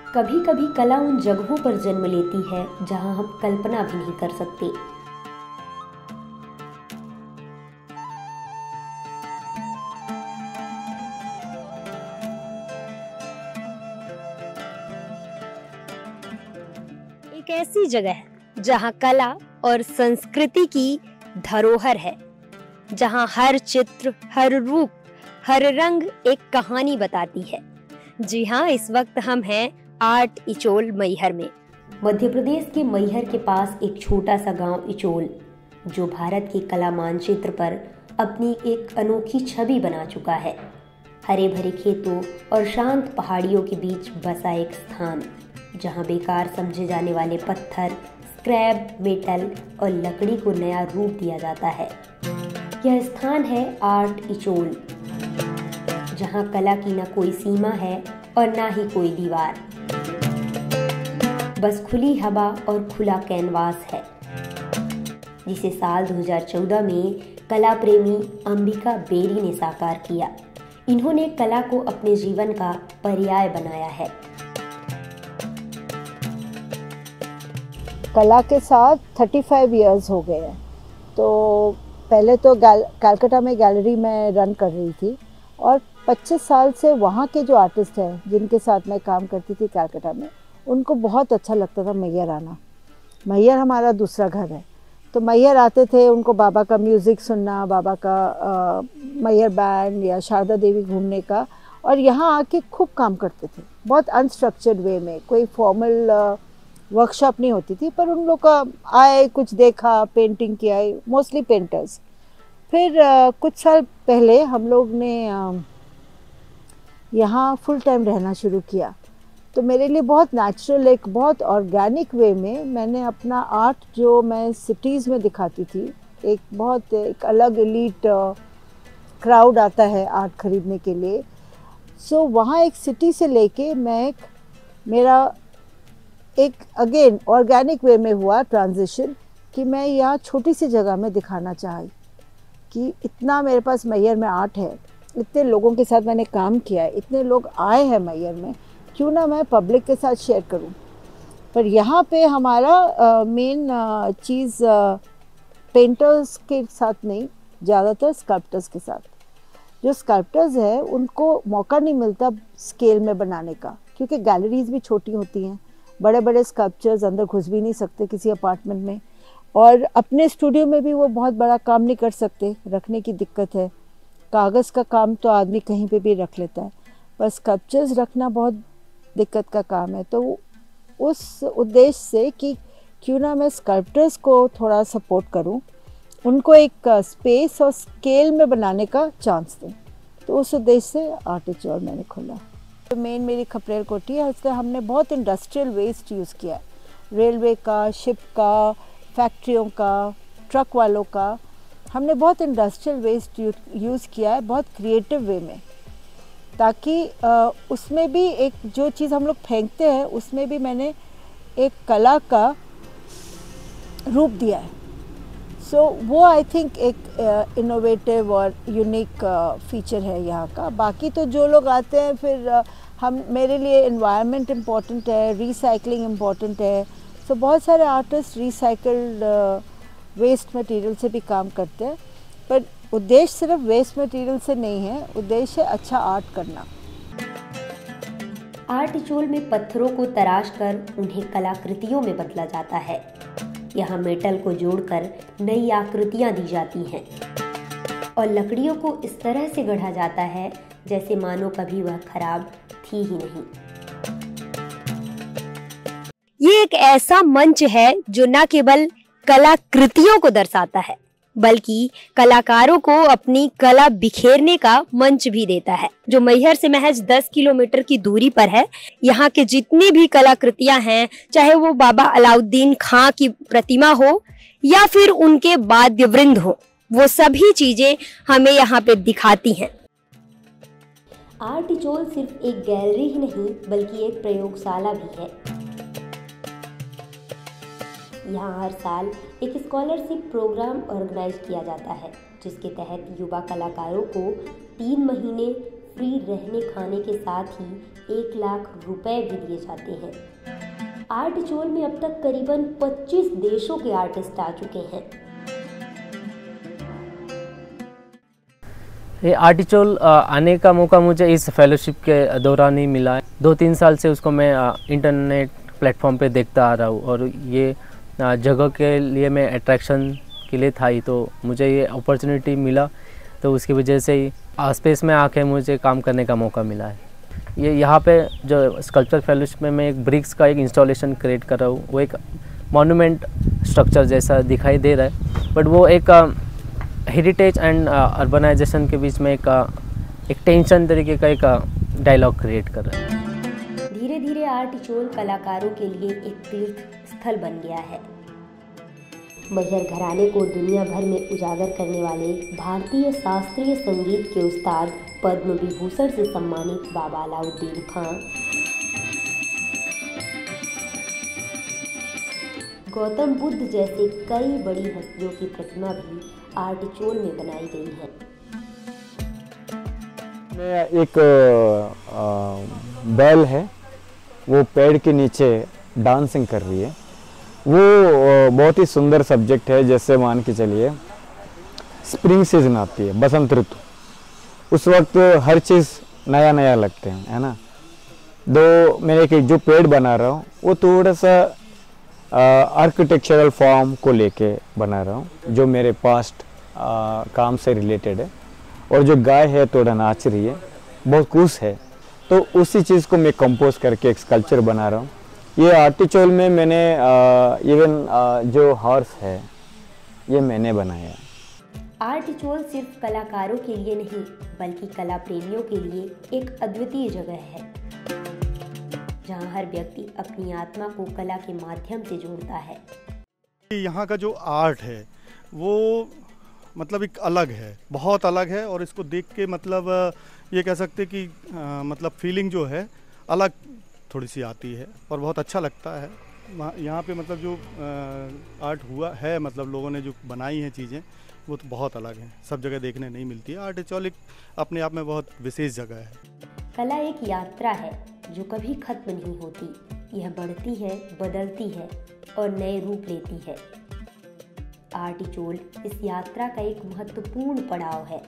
कभी कभी कला उन जगहों पर जन्म लेती है जहां हम कल्पना भी नहीं कर सकते। एक ऐसी जगह है जहां कला और संस्कृति की धरोहर है, जहां हर चित्र, हर रूप, हर रंग एक कहानी बताती है। जी हाँ, इस वक्त हम हैं आर्ट इचोल मैहर में। मध्य प्रदेश के मैहर के पास एक छोटा सा गांव इचोल, जो भारत के कला मानचित्र पर अपनी एक अनोखी छवि बना चुका है। हरे भरे खेतों और शांत पहाड़ियों के बीच बसा एक स्थान, जहां बेकार समझे जाने वाले पत्थर, स्क्रैप मेटल और लकड़ी को नया रूप दिया जाता है। यह स्थान है आर्ट इचोल, जहां कला की न कोई सीमा है और ना ही कोई दीवार, बस खुली हवा और खुला कैनवास है, जिसे साल 2014 में कला प्रेमी अंबिका बेरी ने साकार किया। इन्होंने कला को अपने जीवन का पर्याय बनाया है। कला के साथ 35 इयर्स हो गए हैं। तो पहले तो कलकत्ता में गैलरी में रन कर रही थी और 25 साल से वहाँ के जो आर्टिस्ट हैं जिनके साथ मैं काम करती थी कलकत्ता में, उनको बहुत अच्छा लगता था मैहर आना। मैहर हमारा दूसरा घर है, तो मैहर आते थे, उनको बाबा का म्यूज़िक सुनना, बाबा का मैहर बैंड या शारदा देवी घूमने का, और यहाँ आके खूब काम करते थे बहुत अनस्ट्रक्चर्ड वे में। कोई फॉर्मल वर्कशॉप नहीं होती थी, पर उन लोग का आए, कुछ देखा, पेंटिंग किया, मोस्टली पेंटर्स। फिर कुछ साल पहले हम लोग ने यहाँ फुल टाइम रहना शुरू किया, तो मेरे लिए बहुत नेचुरल, एक बहुत ऑर्गेनिक वे में मैंने अपना आर्ट, जो मैं सिटीज़ में दिखाती थी, एक अलग एलीट क्राउड आता है आर्ट खरीदने के लिए, सो वहाँ एक सिटी से लेके मेरा एक अगेन ऑर्गेनिक वे में हुआ ट्रांजिशन कि मैं यहाँ छोटी सी जगह में दिखाना चाही कि इतना मेरे पास मैहर में आर्ट है, इतने लोगों के साथ मैंने काम किया है, इतने लोग आए हैं मैहर में, क्यों ना मैं पब्लिक के साथ शेयर करूं। पर यहाँ पे हमारा मेन चीज़ पेंटर्स के साथ नहीं, ज़्यादातर स्कल्प्टर्स के साथ। जो स्कल्प्टर्स हैं उनको मौका नहीं मिलता स्केल में बनाने का, क्योंकि गैलरीज भी छोटी होती हैं, बड़े बड़े स्कल्पचर्स अंदर घुस भी नहीं सकते किसी अपार्टमेंट में, और अपने स्टूडियो में भी वो बहुत बड़ा काम नहीं कर सकते, रखने की दिक्कत है। कागज़ का काम तो आदमी कहीं पे भी रख लेता है, पर स्कल्पचर्स रखना बहुत दिक्कत का काम है। तो उस उद्देश्य से कि क्यों ना मैं स्कल्पटर्स को थोड़ा सपोर्ट करूं, उनको एक स्पेस और स्केल में बनाने का चांस दें, तो उस उद्देश्य से आर्ट इचोल मैंने खोला। तो मेन मेरी खपरेल कोठी है, उससे हमने बहुत इंडस्ट्रियल वेस्ट यूज़ किया है, रेलवे का, शिप का, फैक्ट्रियों का, ट्रक वालों का, हमने बहुत इंडस्ट्रियल वेस्ट यूज़ किया है बहुत क्रिएटिव वे में, ताकि उसमें भी एक जो चीज़ हम लोग फेंकते हैं उसमें भी मैंने एक कला का रूप दिया है। सो वो आई थिंक एक इनोवेटिव और यूनिक फीचर है यहाँ का। बाकी तो जो लोग आते हैं फिर मेरे लिए एनवायरनमेंट इम्पॉर्टेंट है, रिसाइकलिंग इम्पॉर्टेंट है। सो बहुत सारे आर्टिस्ट रिसाइकल्ड वेस्ट मटेरियल से भी काम करते हैं, पर उद्देश्य सिर्फ वेस्ट मटेरियल से नहीं है, उद्देश्य है अच्छा आर्ट करना। आर्ट इचोल में पत्थरों को तराश कर उन्हें कलाकृतियों में बदला जाता है। यहाँ मेटल को जोड़कर नई आकृतियाँ दी जाती हैं और लकड़ियों को इस तरह से गढ़ा जाता है जैसे मानो कभी वह खराब थी ही नहीं। ये एक ऐसा मंच है जो न केवल कलाकृतियों को दर्शाता है, बल्कि कलाकारों को अपनी कला बिखेरने का मंच भी देता है, जो मैहर से महज 10 किलोमीटर की दूरी पर है। यहाँ के जितनी भी कलाकृतियां हैं, चाहे वो बाबा अलाउद्दीन खां की प्रतिमा हो या फिर उनके वाद्य वृंद हो, वो सभी चीजें हमें यहाँ पे दिखाती हैं। आर्ट इचोल सिर्फ एक गैलरी ही नहीं बल्कि एक प्रयोगशाला भी है। यहाँ हर साल एक स्कॉलरशिप प्रोग्राम ऑर्गेनाइज किया जाता है, जिसके तहत युवा कलाकारों को 3 महीने फ्री रहने खाने के साथ ही 1 लाख रुपए भी दिए जाते हैं। आर्टिचोल में अब तक करीबन 25 देशों के आर्टिस्ट आ चुके हैं। ये आर्टिचोल आने का मौका मुझे इस फेलोशिप के दौरान ही मिला है। 2-3 साल से उसको मैं इंटरनेट प्लेटफॉर्म पे देखता आ रहा हूँ और ये जगह के लिए मैं अट्रैक्शन के लिए था ही, तो मुझे ये अपॉर्चुनिटी मिला, तो उसकी वजह से ही स्पेस में आके मुझे काम करने का मौका मिला है। ये यहाँ पे जो स्कल्पचर फेलोशिप में मैं एक ब्रिक्स का एक इंस्टॉलेशन क्रिएट कर रहा हूँ। वो एक मॉन्यूमेंट स्ट्रक्चर जैसा दिखाई दे रहा है, बट वो एक हेरिटेज एंड अर्बनाइजेशन के बीच में एक टेंशन तरीके का एक डायलॉग क्रिएट कर रहा है। धीरे धीरे आर्टिचोल कलाकारों के लिए एक तीर्थ स्थल बन गया है। मैहर घराने को दुनिया भर में उजागर करने वाले भारतीय शास्त्रीय संगीत के उस्ताद पद्म विभूषण से सम्मानित बाबा अलाउद्दीन खां, गौतम बुद्ध जैसे कई बड़ी हस्तियों की प्रतिमा भी आर्टिचोल में बनाई गई है। एक बैल है, वो पेड़ के नीचे डांसिंग कर रही है। वो बहुत ही सुंदर सब्जेक्ट है। जैसे मान के चलिए स्प्रिंग सीजन आती है, बसंत ऋतु, उस वक्त हर चीज़ नया नया लगते हैं, है ना। तो मैं एक जो पेड़ बना रहा हूँ वो थोड़ा सा आर्किटेक्चरल फॉर्म को लेके बना रहा हूँ, जो मेरे पास्ट काम से रिलेटेड है। और जो गाय है थोड़ा नाच रही है, बहुत खुश है, तो उसी चीज़ को मैं कंपोज करके एक स्कल्पचर बना रहा हूँ। ये आर्टिचोल में मैंने इवन जो हॉर्स है ये मैंने बनाया। आर्टिचोल सिर्फ कलाकारों के लिए नहीं बल्कि कला प्रेमियों के लिए एक अद्वितीय जगह है, जहां हर व्यक्ति अपनी आत्मा को कला के माध्यम से जोड़ता है। यहाँ का जो आर्ट है वो मतलब एक अलग है, बहुत अलग है, और इसको देख के मतलब ये कह सकते कि मतलब फीलिंग जो है अलग थोड़ी सी आती है और बहुत अच्छा लगता है। यहाँ पे मतलब जो आर्ट हुआ है, मतलब लोगों ने जो बनाई हैं चीज़ें, वो तो बहुत अलग है, सब जगह देखने नहीं मिलती है। आर्टिचोल एक अपने आप में बहुत विशेष जगह है। कला एक यात्रा है जो कभी खत्म नहीं होती। यह बढ़ती है, बदलती है और नए रूप लेती है। आर्टिचोल इस यात्रा का एक महत्वपूर्ण पड़ाव है।